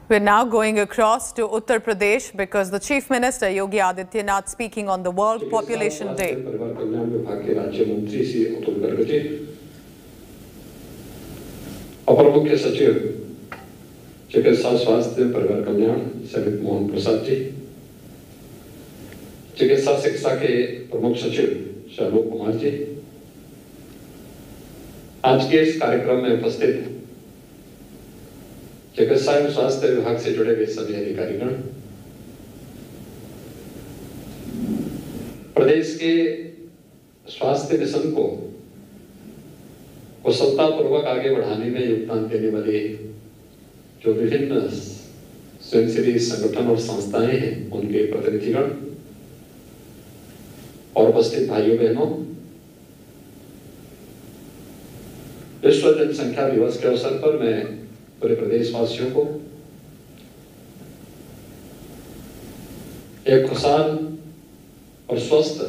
We're now going across to Uttar Pradesh because the Chief Minister Yogi Adityanath speaking on the World Population Day. परिवार कल्याण विभाग के राज्य मंत्री श्री अतुल गर्ग जी, अपर मुख्य सचिव चिकित्सा स्वास्थ्य परिवार कल्याण समित मोहन प्रसाद जी, चिकित्सा शिक्षा के प्रमुख सचिव शालोक कुमार जी, आज के इस कार्यक्रम में उपस्थित चिकित्सा एवं स्वास्थ्य विभाग से जुड़े हुए सभी अधिकारीगण, प्रदेश के स्वास्थ्य मिशन को कुशलतापूर्वक आगे बढ़ाने में योगदान देने वाले जो विभिन्न स्वयंसेवी संगठन और संस्थाएं हैं, उनके प्रतिनिधिगण और उपस्थित भाइयों बहनों, विश्व जनसंख्या दिवस के अवसर पर मैं पूरे प्रदेशवासियों को एक खुशहाल और स्वस्थ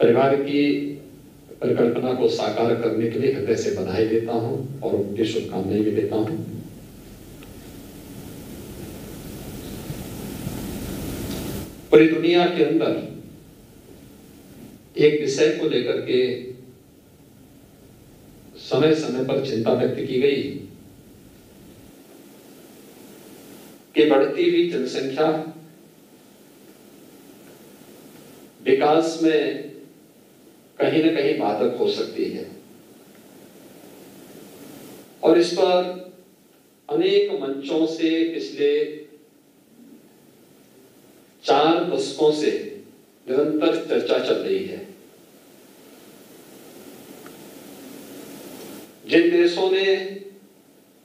परिवार की परिकल्पना को साकार करने के लिए हृदय से बधाई देता हूं और उनकी शुभकामनाएं भी देता हूं। पूरी दुनिया के अंदर एक विषय को लेकर के समय समय पर चिंता व्यक्त की गई कि बढ़ती हुई जनसंख्या विकास में कहीं न कहीं बाधक हो सकती है और इस पर अनेक मंचों से पिछले 4 दशकों से निरंतर चर्चा चल रही है। जिन देशों ने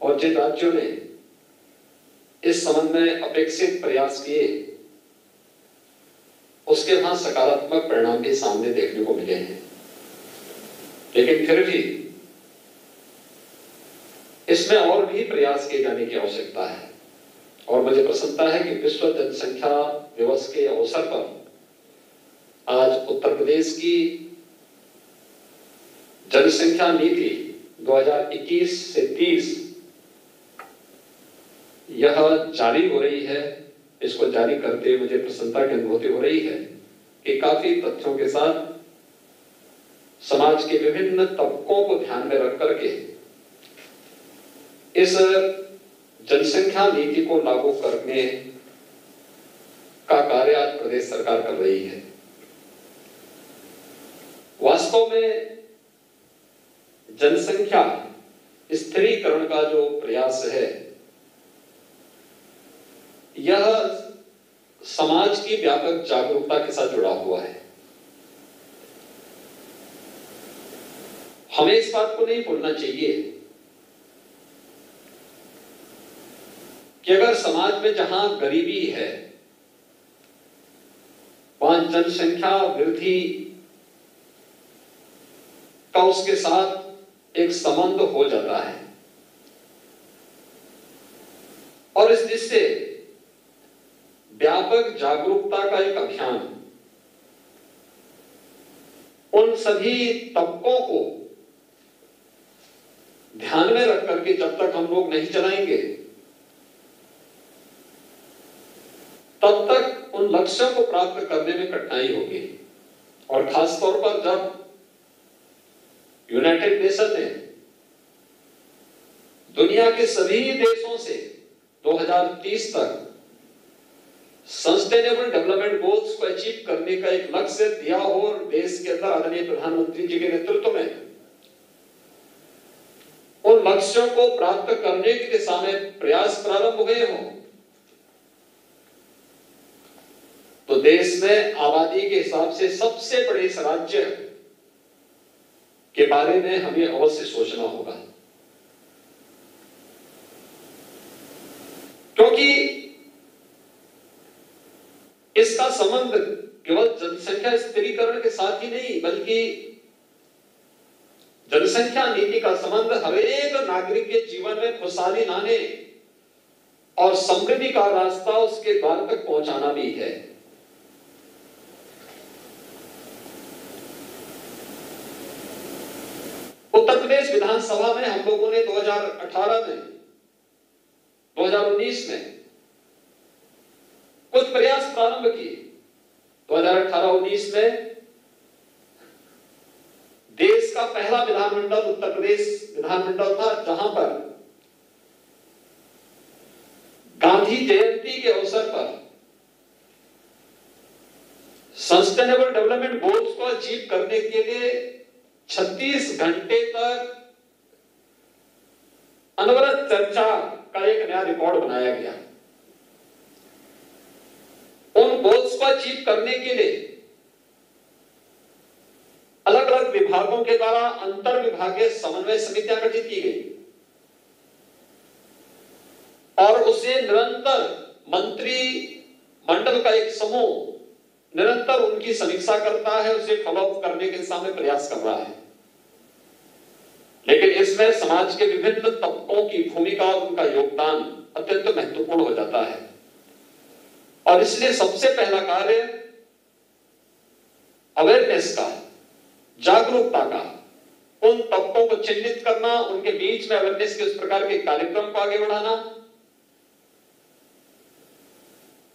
और जिन राज्यों ने इस संबंध में अपेक्षित प्रयास किए, उसके वहां सकारात्मक परिणाम भी सामने देखने को मिले हैं, लेकिन फिर भी इसमें और भी प्रयास किए जाने की आवश्यकता है। और मुझे प्रसन्नता है कि विश्व जनसंख्या दिवस के अवसर पर आज उत्तर प्रदेश की जनसंख्या नीति 2021 से 30 यह जारी हो रही है। इसको जारी करते हुए मुझे प्रसन्नता की अनुभूति हो रही है कि काफी तथ्यों के साथ समाज के विभिन्न तबकों को ध्यान में रख करके इस जनसंख्या नीति को लागू करने का कार्य आज प्रदेश सरकार कर रही है। वास्तव में जनसंख्या स्थिरीकरण का जो प्रयास है, यह समाज की व्यापक जागरूकता के साथ जुड़ा हुआ है। हमें इस बात को नहीं भूलना चाहिए कि अगर समाज में जहां गरीबी है, वहां जनसंख्या वृद्धि का उसके साथ एक संबंध हो जाता है और इस दृष्टि से व्यापक जागरूकता का एक अभियान उन सभी तबकों को ध्यान में रख करके जब तक हम लोग नहीं चलाएंगे, तब तक उन लक्ष्यों को प्राप्त करने में कठिनाई होगी। और खासतौर पर जब यूनाइटेड नेशन ने दुनिया के सभी देशों से 2030 तक सस्टेनेबल डेवलपमेंट गोल्स को अचीव करने का एक लक्ष्य दिया हो और देश के अंदर आदरणीय प्रधानमंत्री जी के नेतृत्व में उन लक्ष्यों को प्राप्त करने की दिशा में प्रयास प्रारंभ हुए हों, तो देश में आबादी के हिसाब से सबसे बड़े इस राज्य के बारे में हमें अवश्य सोचना होगा, क्योंकि इसका संबंध केवल जनसंख्या स्थिरीकरण के साथ ही नहीं, बल्कि जनसंख्या नीति का संबंध हर एक नागरिक के जीवन में खुशहाली लाने और समृद्धि का रास्ता उसके द्वार तक पहुंचाना भी है। उत्तर प्रदेश विधानसभा में हम लोगों ने 2018 में 2019 में कुछ प्रयास प्रारंभ किए। 2018-19 में देश का पहला विधानमंडल उत्तर प्रदेश विधानमंडल था, जहां पर गांधी जयंती के अवसर पर सस्टेनेबल डेवलपमेंट गोल्स को अचीव करने के लिए 36 घंटे तक अनवरत चर्चा का एक नया रिकॉर्ड बनाया गया। उन गोल्स को अचीव करने के लिए अलग अलग विभागों के द्वारा अंतर विभागीय समन्वय समितियां गठित की गई और उसे निरंतर मंत्री मंडल का एक समूह निरंतर उनकी समीक्षा करता है, उसे फॉलोअप करने के दिशा में प्रयास कर रहा है। लेकिन इसमें समाज के विभिन्न तबकों की भूमिका और उनका योगदान अत्यंत महत्वपूर्ण हो जाता है और इसलिए सबसे पहला कार्य अवेयरनेस का, जागरूकता का, उन तबकों को चिन्हित करना, उनके बीच में अवेयरनेस के उस प्रकार के कार्यक्रम को आगे बढ़ाना।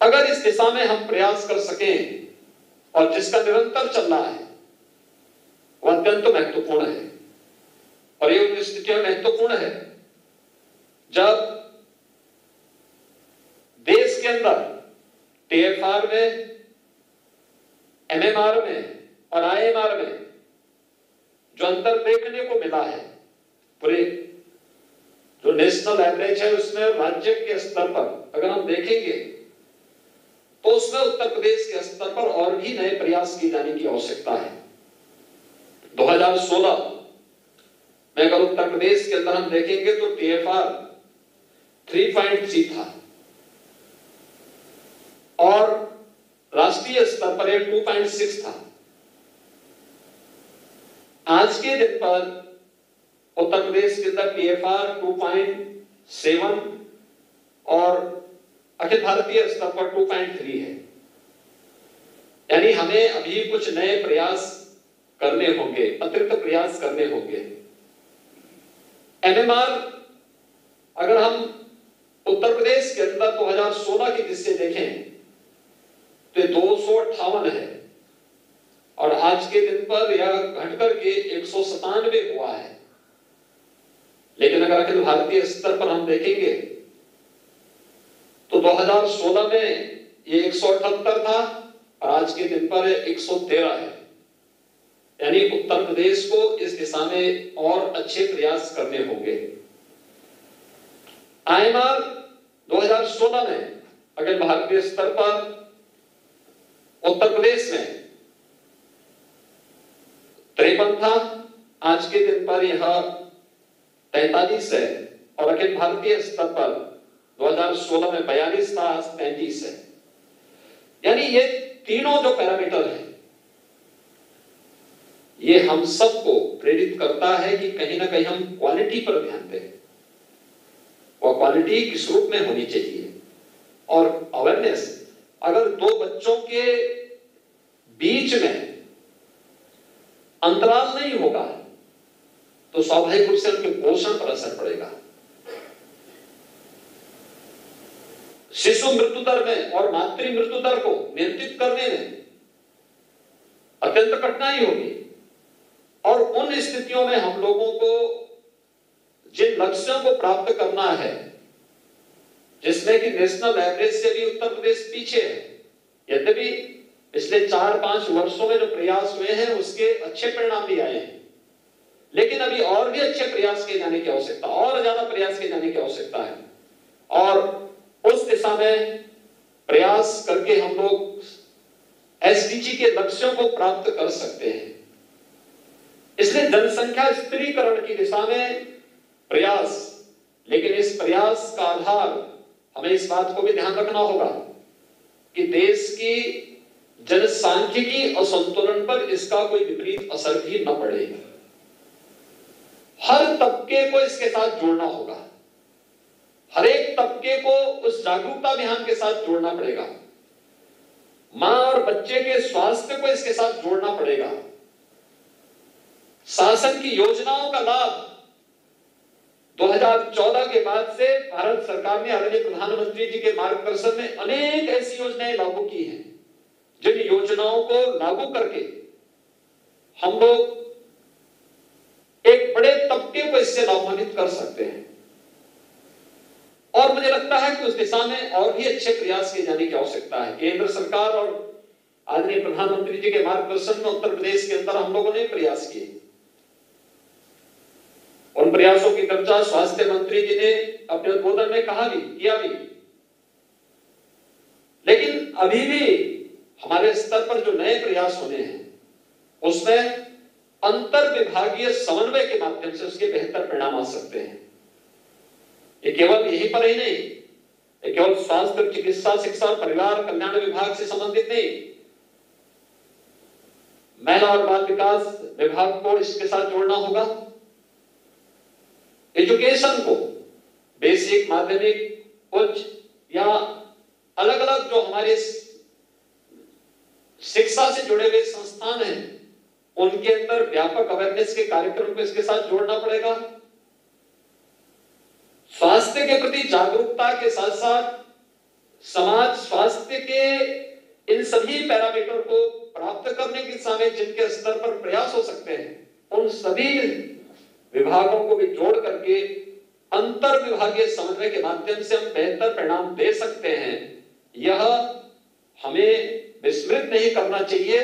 अगर इस दिशा में हम प्रयास कर सकें और जिसका निरंतर चल रहा है वह अत्यंत महत्वपूर्ण है और ये उन स्थितियों में महत्वपूर्ण है जब देश के अंदर टीएफआर में, एमएमआर में और आईएमआर में जो अंतर देखने को मिला है, पूरे जो नेशनल एवरेज है उसमें राज्य के स्तर पर अगर हम देखेंगे तो उसमें उत्तर प्रदेश के स्तर पर और भी नए प्रयास किए जाने की आवश्यकता है। 2016 में अगर उत्तर प्रदेश के अंदर हम देखेंगे तो टीएफआर 3.3 था और राष्ट्रीय स्तर पर 2.6 था। आज के दिन पर उत्तर प्रदेश के अंदर टीएफआर 2.7 और अखिल भारतीय स्तर पर 2.3 है। यानी हमें अभी कुछ नए प्रयास करने होंगे, अतिरिक्त प्रयास करने होंगे। एमएमआर अगर हम उत्तर प्रदेश के अंदर 2016 की दृष्टि से देखें तो 258 है और आज के दिन पर यह घटकर के 197 हुआ है। लेकिन अगर अखिल भारतीय स्तर पर हम देखेंगे तो 2016 में ये 178 था और आज के दिन पर 113 है। यानी उत्तर प्रदेश को इस दिशा में और अच्छे प्रयास करने होंगे। आईएमआर 2016 में अखिल भारतीय स्तर पर उत्तर प्रदेश में 53 था, आज के दिन पर यह 43 है और अखिल भारतीय स्तर पर 2016 में 42 था, आज 33 है। यानी ये तीनों जो पैरामीटर हैं ये हम सबको प्रेरित करता है कि कहीं ना कहीं हम क्वालिटी पर ध्यान दें और क्वालिटी किस रूप में होनी चाहिए। और अवेयरनेस, अगर दो बच्चों के बीच में अंतराल नहीं होगा तो स्वाभाविक रूप से उनके पोषण पर असर पड़ेगा। शिशु मृत्यु दर में और मातृ मृत्यु दर को नियंत्रित करने में अत्यंत कठिनाई होगी और उन स्थितियों में हम लोगों को जिन लक्ष्यों को प्राप्त करना है, जिसमें कि नेशनल एवरेज से भी उत्तर प्रदेश पीछे है, यद्यपि पिछले 4-5 वर्षों में जो प्रयास हुए हैं उसके अच्छे परिणाम भी आए हैं, लेकिन अभी और भी अच्छे प्रयास किए जाने की आवश्यकता, और ज्यादा प्रयास किए जाने की आवश्यकता है और उस दिशा में प्रयास करके हम लोग एसडीजी के लक्ष्यों को प्राप्त कर सकते हैं। इसलिए जनसंख्या स्थिरीकरण की दिशा में प्रयास, लेकिन इस प्रयास का आधार हमें इस बात को भी ध्यान रखना होगा कि देश की जनसांख्यिकी असंतुलन पर इसका कोई विपरीत असर भी न पड़े। हर तबके को इसके साथ जोड़ना होगा, हर एक तबके को उस जागरूकता अभियान के साथ जोड़ना पड़ेगा, मां और बच्चे के स्वास्थ्य को इसके साथ जोड़ना पड़ेगा, शासन की योजनाओं का लाभ 2014 के बाद से भारत सरकार ने आदरणीय प्रधानमंत्री जी के मार्गदर्शन में अनेक ऐसी योजनाएं लागू की हैं, जिन योजनाओं को लागू करके हम लोग एक बड़े तबके को इससे लाभान्वित कर सकते हैं। और मुझे लगता है कि उस दिशा में और भी अच्छे प्रयास किए जाने की आवश्यकता है। केंद्र सरकार और आदरणीय प्रधानमंत्री जी के मार्गदर्शन में उत्तर प्रदेश के अंदर हम लोगों ने प्रयास किए। उन प्रयासों की चर्चा स्वास्थ्य मंत्री जी ने अपने उद्बोधन में किया भी। लेकिन अभी भी हमारे स्तर पर जो नए प्रयास होने हैं, उसमें अंतर विभागीय समन्वय के माध्यम से उसके बेहतर परिणाम आ सकते हैं। ये केवल यहीं पर ही नहीं, ये केवल स्वास्थ्य, चिकित्सा, शिक्षा और परिवार कल्याण विभाग से संबंधित नहीं, महिला और बाल विकास विभाग को इसके साथ जोड़ना होगा। एजुकेशन को, बेसिक, माध्यमिक, उच्च या अलग अलग जो हमारे शिक्षा से जुड़े हुए संस्थान हैं, उनके अंदर व्यापक अवेयरनेस के कार्यक्रम को इसके साथ जोड़ना पड़ेगा। स्वास्थ्य के प्रति जागरूकता के साथ साथ समाज स्वास्थ्य के इन सभी पैरामीटर को प्राप्त करने की दिशा में जिनके स्तर पर प्रयास हो सकते हैं, उन सभी विभागों को भी जोड़ करके अंतर विभागीय समन्वय के माध्यम से हम बेहतर परिणाम दे सकते हैं। यह हमें विस्मृत नहीं करना चाहिए,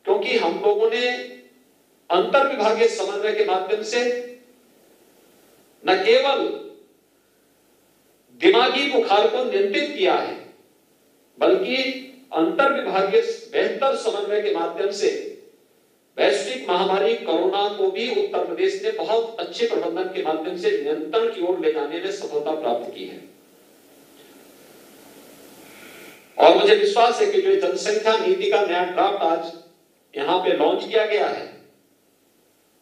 क्योंकि हम लोगों ने अंतर विभागीय समन्वय के माध्यम से न केवल दिमागी बुखार को नियंत्रित किया है, बल्कि अंतर विभागीय बेहतर समन्वय के माध्यम से वैश्विक महामारी कोरोना को भी उत्तर प्रदेश ने बहुत अच्छे प्रबंधन के माध्यम से नियंत्रण की ओर ले जाने में सफलता प्राप्त की है। और मुझे विश्वास है कि जो जनसंख्या नीति का नया ड्राफ्ट आज यहां पे लॉन्च किया गया है,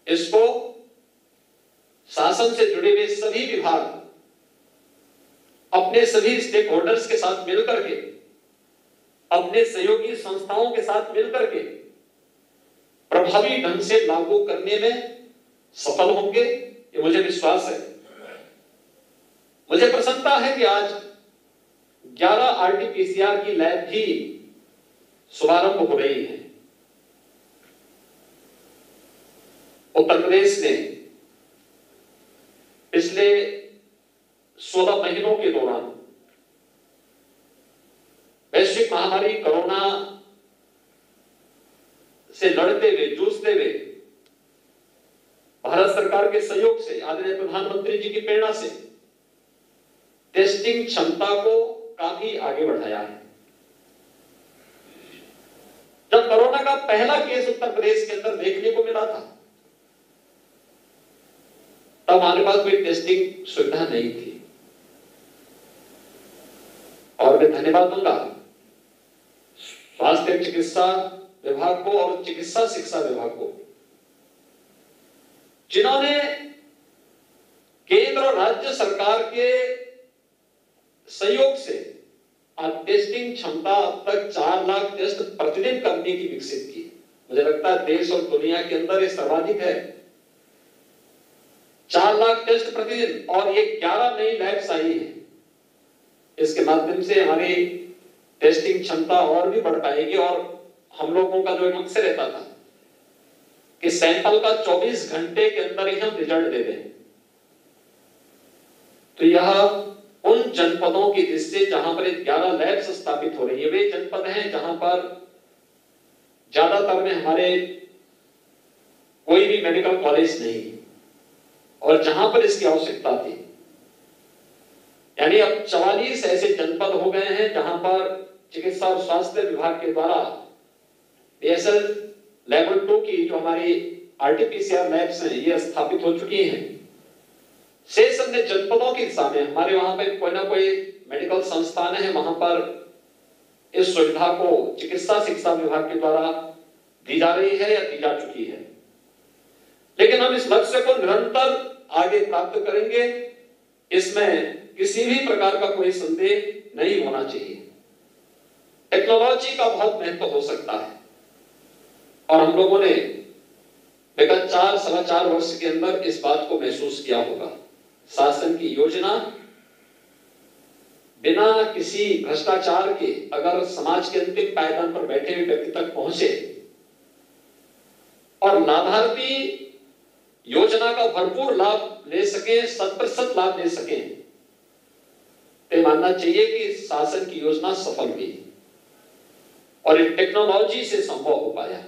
इसको शासन से जुड़े हुए सभी विभाग अपने सभी स्टेक होल्डर्स के साथ मिलकर के, अपने सहयोगी संस्थाओं के साथ मिलकर के प्रभावी ढंग से लागू करने में सफल होंगे, ये मुझे विश्वास है। मुझे प्रसन्नता है कि आज 11 आरटीपीसीआर की लैब भी शुभारंभ हो रही है। उत्तर प्रदेश ने पिछले 16 महीनों के दौरान वैश्विक महामारी कोरोना से लड़ते हुए, जूझते हुए, भारत सरकार के सहयोग से, आदरणीय प्रधानमंत्री जी की प्रेरणा से टेस्टिंग क्षमता को काफी आगे बढ़ाया है। जब कोरोना का पहला केस उत्तर प्रदेश के अंदर देखने को मिला था, तब हमारे पास कोई टेस्टिंग सुविधा नहीं थी। और मैं धन्यवाद दूंगा स्वास्थ्य चिकित्सा विभाग को और चिकित्सा शिक्षा विभाग को, जिन्होंने केंद्र और राज्य सरकार के सहयोग से आज टेस्टिंग क्षमता अब तक 4 लाख टेस्ट प्रतिदिन करने की विकसित की। मुझे लगता है देश और दुनिया के अंदर ये सर्वाधिक है, 4 लाख टेस्ट प्रतिदिन। और ये 11 नई लैब्स आई हैं, इसके माध्यम से हमारी टेस्टिंग क्षमता और भी बढ़ पाएगी। और हम लोगों का जो एक मकसद रहता था कि सैंपल का 24 घंटे के अंदर ही हम रिजल्ट दे दें, तो यह उन जनपदों की दृष्टि जहां पर 11 लैब्स स्थापित हो रही है, वे जनपद हैं जहां पर ज्यादातर में हमारे कोई भी मेडिकल कॉलेज नहीं, और जहां पर इसकी आवश्यकता थी। यानी अब 44 ऐसे जनपद हो गए हैं जहां पर चिकित्सा और स्वास्थ्य विभाग के द्वारा बीएसएल लेवल 2 की जो हमारी आरटीपीसीआर लैब्स हैं, ये स्थापित हो चुकी हैं। शेष अन्य जनपदों की दिशा में हमारे वहां पे कोई ना कोई मेडिकल संस्थान है, वहां पर इस सुविधा को चिकित्सा शिक्षा विभाग के द्वारा दी जा रही है या दी जा चुकी है। लेकिन हम इस लक्ष्य को निरंतर आगे प्राप्त करेंगे, इसमें किसी भी प्रकार का कोई संदेह नहीं होना चाहिए। टेक्नोलॉजी का बहुत महत्व हो सकता है, और हम लोगों ने विगत 4 सवा 4 वर्ष के अंदर इस बात को महसूस किया होगा। शासन की योजना बिना किसी भ्रष्टाचार के अगर समाज के अंतिम पायदान पर बैठे हुए व्यक्ति तक पहुंचे और लाभार्थी योजना का भरपूर लाभ ले सके, 100% लाभ ले सके, तो मानना चाहिए कि शासन की योजना सफल हुई और ये टेक्नोलॉजी से संभव हो पाया।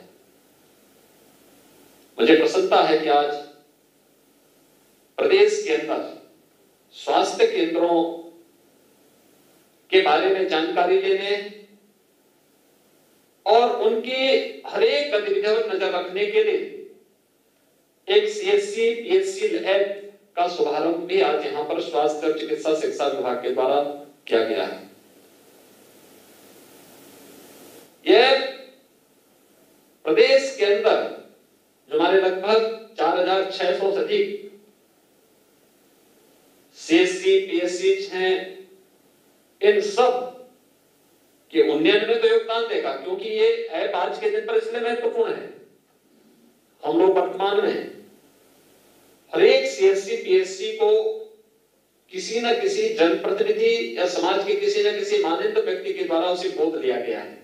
मुझे प्रसन्नता है कि आज प्रदेश के अंदर स्वास्थ्य केंद्रों के बारे में जानकारी लेने और उनकी हर एक गतिविधियों पर नजर रखने के लिए एक CHC PHC लैब का शुभारंभ भी आज यहां पर स्वास्थ्य और चिकित्सा शिक्षा विभाग के द्वारा किया गया है। यह प्रदेश के अंदर जो हमारे लगभग 4600 से अधिक CHC PHC हैं, इन सब के उन्नयन में तो योगदान देगा, क्योंकि ये ऐप आज के दिन पर इसलिए महत्वपूर्ण है। हम लोग वर्तमान में हर एक CHC PHC को किसी न किसी जनप्रतिनिधि या समाज के किसी न किसी माननीय व्यक्ति के द्वारा उसे गोद लिया गया है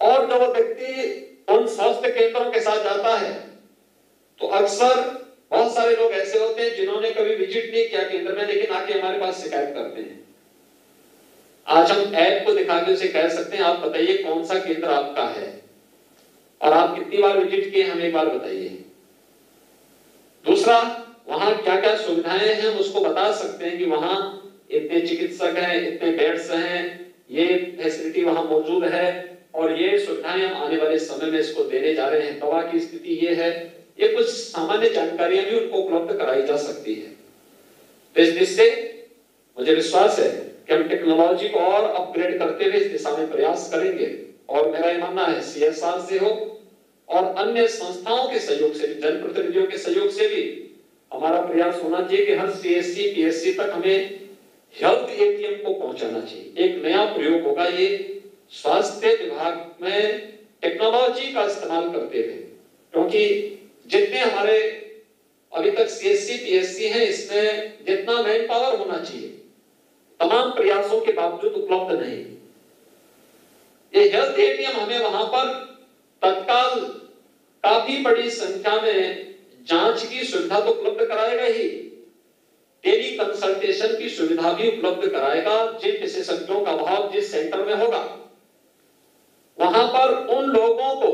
और जब वो व्यक्ति उन स्वास्थ्य केंद्रों के साथ जाता है तो अक्सर बहुत सारे लोग ऐसे होते हैं जिन्होंने कभी विजिट नहीं किया केंद्र में, लेकिन आके हमारे पास शिकायत करते हैं। आज हम ऐप को दिखा के उसे कह सकते हैं, आप बताइए कौन सा केंद्र आपका है और आप कितनी बार विजिट किए, हमें एक बार बताइए। दूसरा, वहां क्या क्या सुविधाएं हैं हम उसको बता सकते हैं कि वहां इतने चिकित्सक हैं, इतने बेड्स हैं, ये फैसिलिटी वहां मौजूद है और ये सुविधाएं हम आने वाले समय में इसको देने जा रहे हैं, दवा की स्थिति ये है। ये कुछ सामान्य जानकारियां भी उनको उपलब्ध कराई जा सकती है। तो इस दृष्टि से मुझे विश्वास है कि हम टेक्नोलॉजी को और अपग्रेड करते हुए इस दिशा में प्रयास करेंगे और मेरा ये मानना है CSR से हो और अन्य संस्थाओं के सहयोग से भी, जनप्रतिनिधियों के सहयोग से भी हमारा प्रयास होना चाहिए कि हर CHC PHC तक हमें हेल्थ ATM को पहुंचाना चाहिए। एक नया प्रयोग होगा ये स्वास्थ्य विभाग में टेक्नोलॉजी का इस्तेमाल करते हुए, क्योंकि जितने हमारे अभी तक CHC PHC हैं इसमें जितना मैन पावर होना चाहिए तमाम प्रयासों के बावजूद उपलब्ध नहीं। ये हेल्थ ATM हमें वहां पर तत्काल काफी बड़ी संख्या में जांच की सुविधा तो उपलब्ध कराएगा ही, टेली कंसल्टेशन की सुविधा भी उपलब्ध कराएगा। जिन विशेषज्ञों का अभाव जिस सेंटर में होगा वहां पर उन लोगों को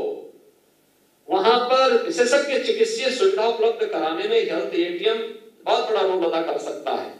वहां पर विशेषज्ञ चिकित्सीय सुविधा उपलब्ध कराने में हेल्थ ATM बहुत बड़ा रोल अदा कर सकता है।